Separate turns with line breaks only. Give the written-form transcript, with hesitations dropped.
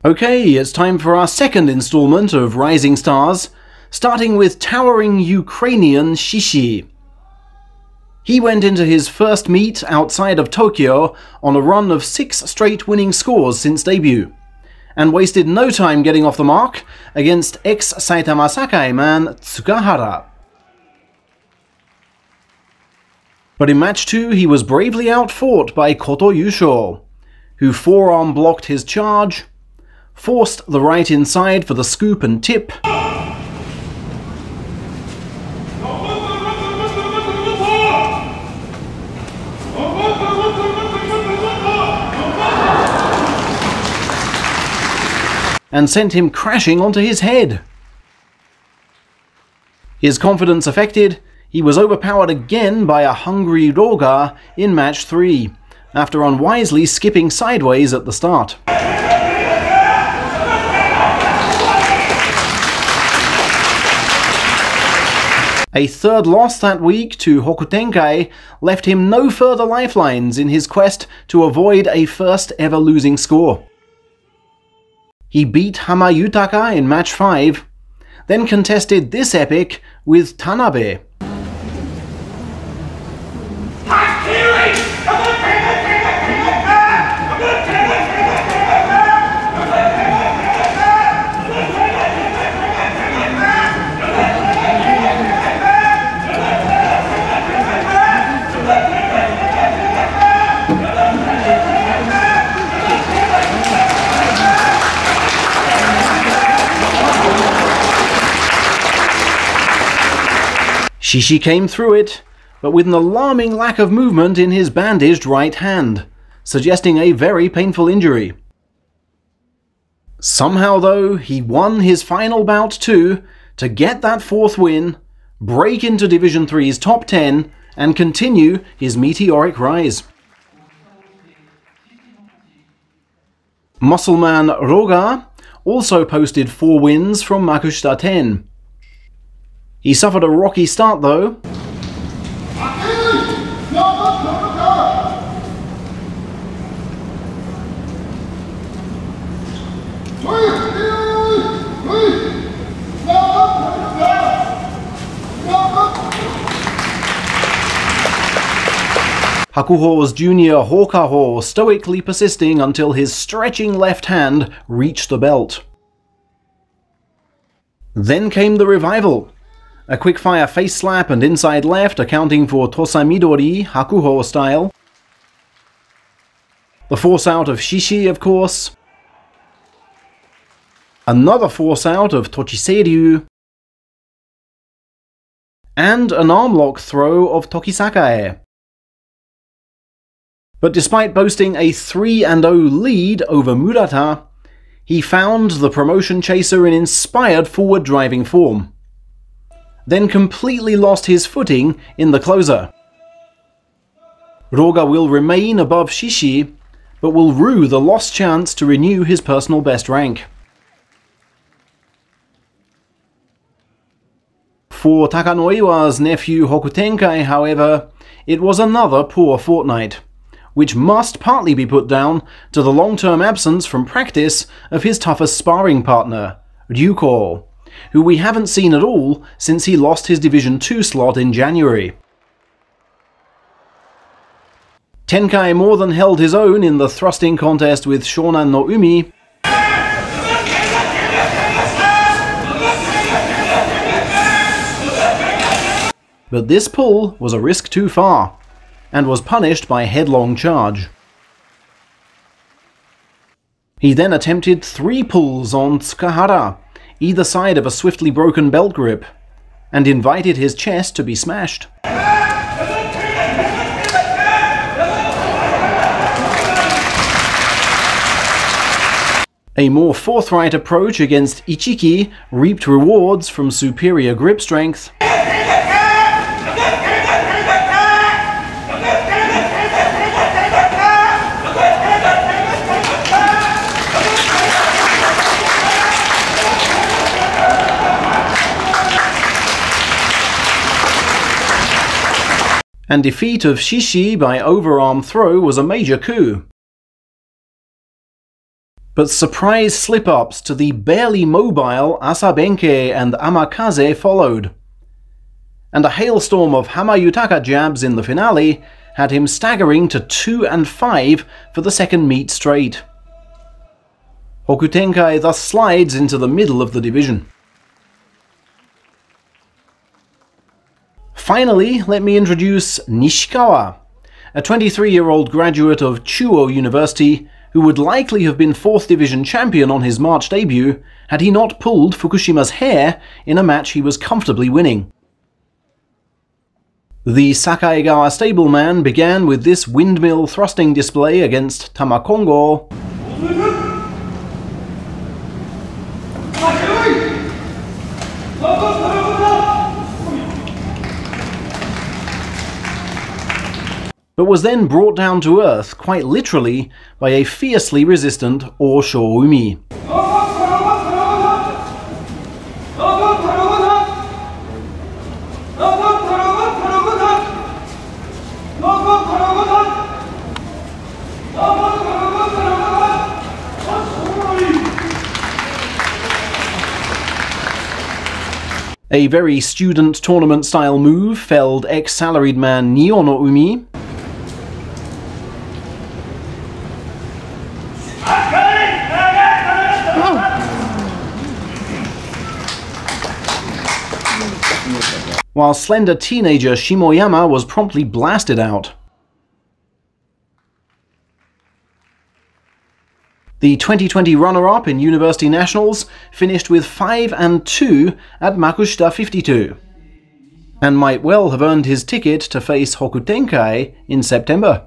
Okay, it's time for our second installment of Rising Stars, starting with towering Ukrainian Shishi. He went into his first meet outside of Tokyo on a run of 6 straight winning scores since debut, and wasted no time getting off the mark against ex-Saitama Sakai man Tsukahara. But in match 2 he was bravely outfought by Kotoyusho, who forearm blocked his charge, forced the right inside for the scoop and tip, and sent him crashing onto his head. His confidence affected, he was overpowered again by a hungry Roga in match 3, after unwisely skipping sideways at the start. A third loss that week to Hokutenkai left him no further lifelines in his quest to avoid a first ever losing score. He beat Hamayutaka in match 5, then contested this epic with Tanabe. Shishi came through it, but with an alarming lack of movement in his bandaged right hand, suggesting a very painful injury. Somehow though, he won his final bout too, to get that 4th win, break into Division 3's top 10, and continue his meteoric rise. Muscleman Roga also posted 4 wins from Makushita 10. He suffered a rocky start though. Hakuho's junior Hokaho stoically persisting until his stretching left hand reached the belt. Then came the revival. A quick-fire face slap and inside left accounting for Tosamidori Hakuho style. The force out of Shishi, of course. Another force out of Tochiseiryu. And an armlock throw of Tochiseiryu. But despite boasting a 3-0 lead over Murata, he found the promotion chaser in inspired forward driving form, then completely lost his footing in the closer. Roga will remain above Shishi, but will rue the lost chance to renew his personal best rank. For Takanoiwa's nephew Hokutenkai, however, it was another poor fortnight, which must partly be put down to the long-term absence from practice of his toughest sparring partner, Ryuko, who we haven't seen at all since he lost his Division 2 slot in January. Tenkai more than held his own in the thrusting contest with Shonan no Umi, but this pull was a risk too far, and was punished by headlong charge. He then attempted 3 pulls on Tsukahara, either side of a swiftly broken belt grip, and invited his chest to be smashed. A more forthright approach against Ichiki reaped rewards from superior grip strength, and defeat of Shishi by overarm throw was a major coup. But surprise slip-ups to the barely mobile Asabenke and Amakaze followed. And a hailstorm of Hamayutaka jabs in the finale had him staggering to 2-5 for the second meet straight. Hokutenkai thus slides into the middle of the division. Finally, let me introduce Nishikawa, a 23-year-old graduate of Chuo University who would likely have been 4th Division champion on his March debut had he not pulled Fukushima's hair in a match he was comfortably winning. The Sakaigawa stableman began with this windmill thrusting display against Tamakongo, but was then brought down to earth, quite literally, by a fiercely resistant Oshoumi. A very student tournament-style move felled ex-salaried man Niono Umi. While slender teenager Shimoyama was promptly blasted out. The 2020 runner-up in University Nationals finished with 5-2 at Makushita 52, and might well have earned his ticket to face Hokutenkai in September.